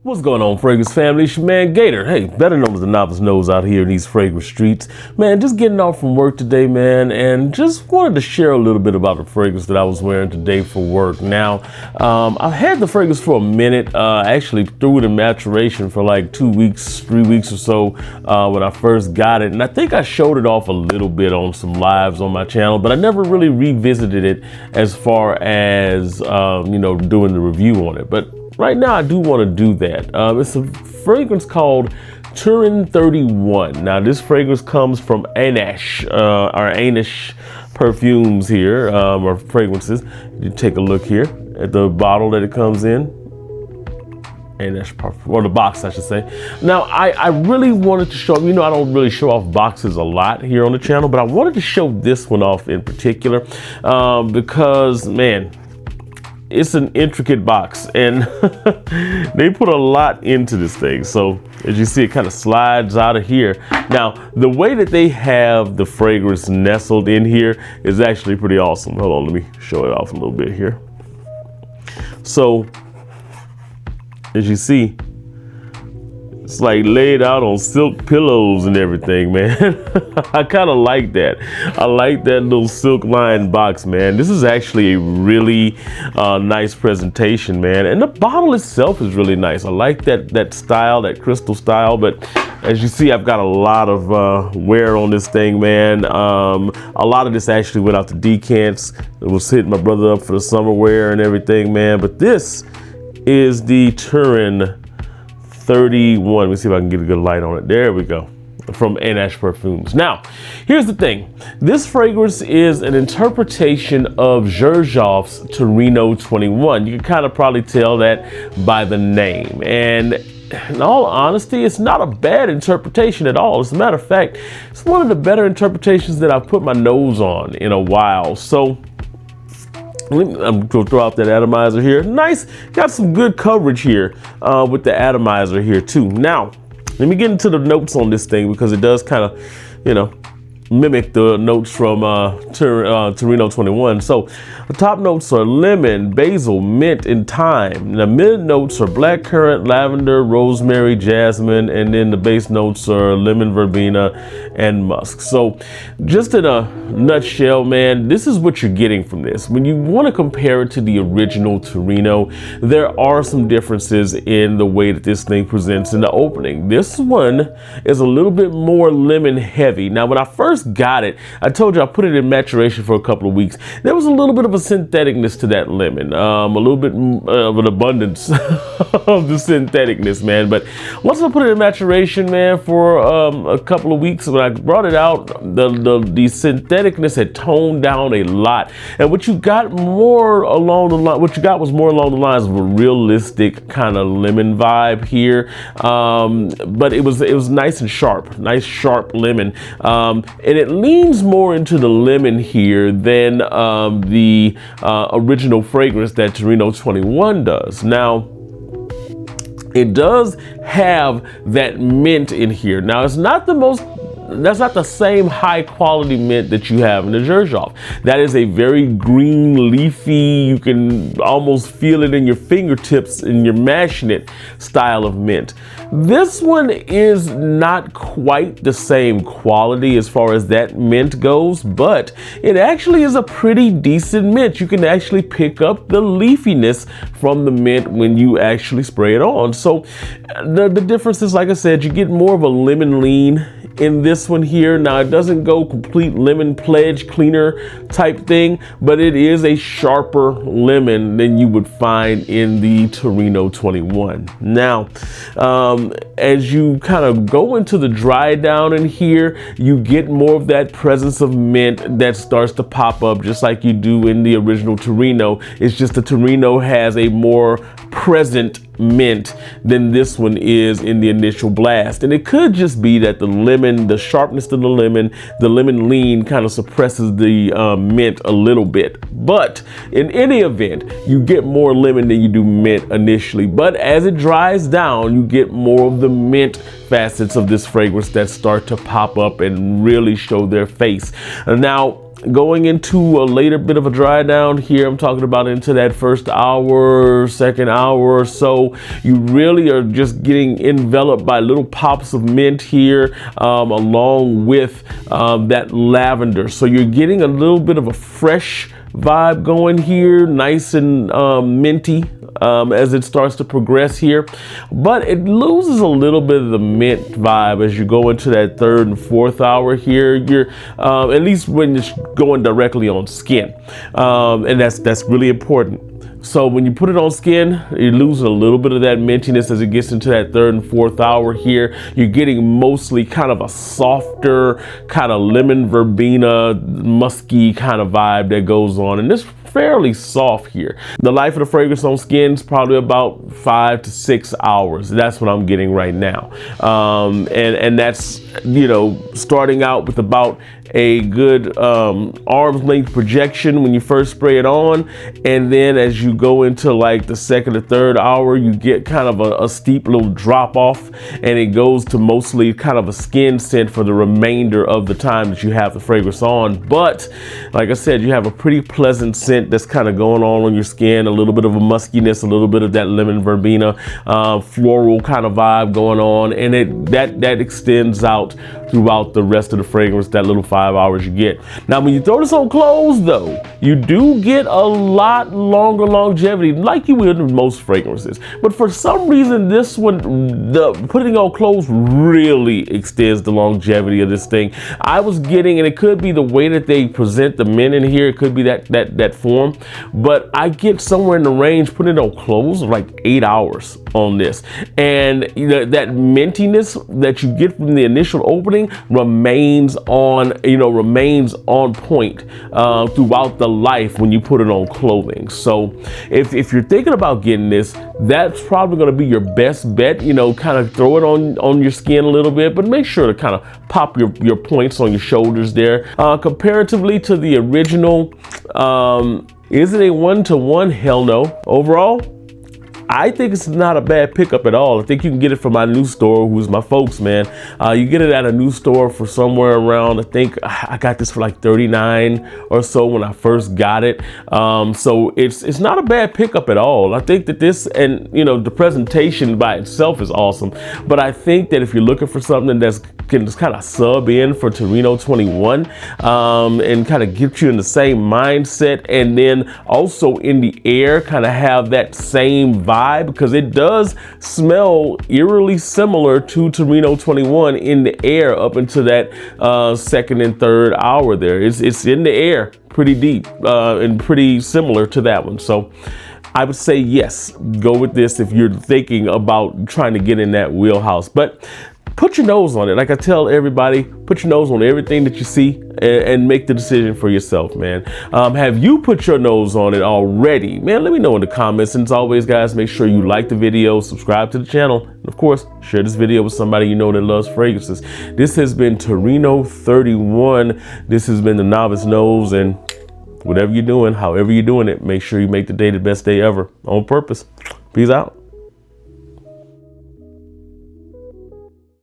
What's going on, fragrance family? It's your man Gator. Hey, better known as the Novice Nose out here in these fragrance streets. Man, just getting off from work today, man, and just wanted to share a little bit about the fragrance that I was wearing today for work. Now, I've had the fragrance for a minute. I actually threw it in maturation for like 2 weeks, 3 weeks or so when I first got it. And I think I showed it off a little bit on some lives on my channel, but I never really revisited it as far as, doing the review on it. But right now, I do want to do that. It's a fragrance called Turin 31. Now, this fragrance comes from Ainash, or Ainash perfumes here, or fragrances. You take a look here at the bottle that it comes in. Ainash perfume, or the box, I should say. Now, I really wanted to show, I don't really show off boxes a lot here on the channel, but I wanted to show this one off in particular because, man, it's an intricate box and they put a lot into this thing. So as you see, it kind of slides out of here. Now, the way that they have the fragrance nestled in here is actually pretty awesome. Hold on, let me show it off a little bit here. So as you see, it's like laid out on silk pillows and everything, man. I kind of like that. I like that little silk lined box, man. This is actually a really nice presentation, man. And the bottle itself is really nice. I like that style, that crystal style. But as you see, I've got a lot of wear on this thing, man. A lot of this actually went out to decants. It was hitting my brother up for the summer wear and everything, man. But this is the Turin 31. Let me see if I can get a good light on it. There we go. From Ainash Perfumes. Now, here's the thing. This fragrance is an interpretation of Xerjoff's Torino 21. You can kind of probably tell that by the name. And in all honesty, it's not a bad interpretation at all. As a matter of fact, it's one of the better interpretations that I've put my nose on in a while. So I'm going to throw out that atomizer here. Nice, got some good coverage here with the atomizer here too. Now, let me get into the notes on this thing because it does kind of, mimic the notes from Torino 21. So the top notes are lemon, basil, mint, and thyme. The mid notes are blackcurrant, lavender, rosemary, jasmine, and then the base notes are lemon, verbena, and musk. So just in a nutshell, man, this is what you're getting from this. When you want to compare it to the original Torino, there are some differences in the way that this thing presents in the opening. This one is a little bit more lemon heavy. Now, when I first got it, I told you I put it in maturation for a couple of weeks. There was a little bit of a syntheticness to that lemon, a little bit of an abundance of the syntheticness, man. But once I put it in maturation, man, for a couple of weeks, when I brought it out, the syntheticness had toned down a lot, and what you got more along the line, what you got was more along the lines of a realistic kind of lemon vibe here. But it was nice and sharp, nice sharp lemon. And it leans more into the lemon here than the original fragrance that Torino 21 does. Now, it does have that mint in here. Now, it's not the most, that's not the same high quality mint that you have in the Xerjoff. That is a very green, leafy, you can almost feel it in your fingertips and you're mashing it style of mint. This one is not quite the same quality as far as that mint goes, but it actually is a pretty decent mint. You can actually pick up the leafiness from the mint when you actually spray it on. So the difference is, like I said, you get more of a lemon lean in this one here. Now, it doesn't go complete lemon pledge cleaner type thing, but it is a sharper lemon than you would find in the Torino 21. Now, as you kind of go into the dry down in here, you get more of that presence of mint that starts to pop up just like you do in the original Torino. It's just the Torino has a more present mint than this one is in the initial blast. And it could just be that the lemon, the sharpness of the lemon lean kind of suppresses the mint a little bit. But in any event, you get more lemon than you do mint initially. But as it dries down, you get more of the mint facets of this fragrance that start to pop up and really show their face. Now, going into a later bit of a dry down here. I'm talking about into that first hour, second hour or so. You really are just getting enveloped by little pops of mint here, along with that lavender. So you're getting a little bit of a fresh vibe going here, nice and minty. As it starts to progress here, but it loses a little bit of the mint vibe as you go into that third and fourth hour here. You're at least when you're going directly on skin, and that's really important. So when you put it on skin, you're losing a little bit of that mintiness as it gets into that third and fourth hour here. You're getting mostly kind of a softer, kind of lemon verbena, musky kind of vibe that goes on, and this fairly soft here. The life of the fragrance on skin is probably about 5 to 6 hours. That's what I'm getting right now, and that's, you know, starting out with about a good arm's length projection when you first spray it on, and then as you go into like the second or third hour, you get kind of a steep little drop off, and it goes to mostly kind of a skin scent for the remainder of the time that you have the fragrance on. But like I said, you have a pretty pleasant scent that's kind of going on your skin, a little bit of a muskiness, a little bit of that lemon verbena, floral kind of vibe going on, and that extends out throughout the rest of the fragrance, that little 5 hours you get. Now, when you throw this on clothes though, you do get a lot longer longevity, like you would with most fragrances. But for some reason, this one, the putting on clothes really extends the longevity of this thing. I was getting, and it could be the way that they present the mint in here, it could be that form, but I get somewhere in the range, putting it on clothes, of like 8 hours on this. And you know, that mintiness that you get from the initial opening remains on, remains on point throughout the life when you put it on clothing. So if you're thinking about getting this, that's probably going to be your best bet. Kind of throw it on your skin a little bit, but make sure to kind of pop your points on your shoulders there. Comparatively to the original, is it a 1-to-1? Hell no. Overall, I think it's not a bad pickup at all. I think you can get it from my new store, who's my folks, man. You get it at a new store for somewhere around, I think I got this for like $39 or so when I first got it. So it's not a bad pickup at all. I think that this, and the presentation by itself is awesome, but I think that if you're looking for something that's can just kind of sub in for Torino 21 and kind of get you in the same mindset, and then also in the air kind of have that same vibe, because it does smell eerily similar to Torino 21 in the air up into that second and third hour there. It's in the air pretty deep and pretty similar to that one. So I would say yes, go with this if you're thinking about trying to get in that wheelhouse. But put your nose on it. Like I tell everybody, put your nose on everything that you see and make the decision for yourself, man. Have you put your nose on it already? Man, let me know in the comments. And as always, guys, make sure you like the video, subscribe to the channel, and of course, share this video with somebody you know that loves fragrances. This has been Torino 31. This has been the Novice Nose, and whatever you're doing, however you're doing it, make sure you make the day the best day ever on purpose. Peace out.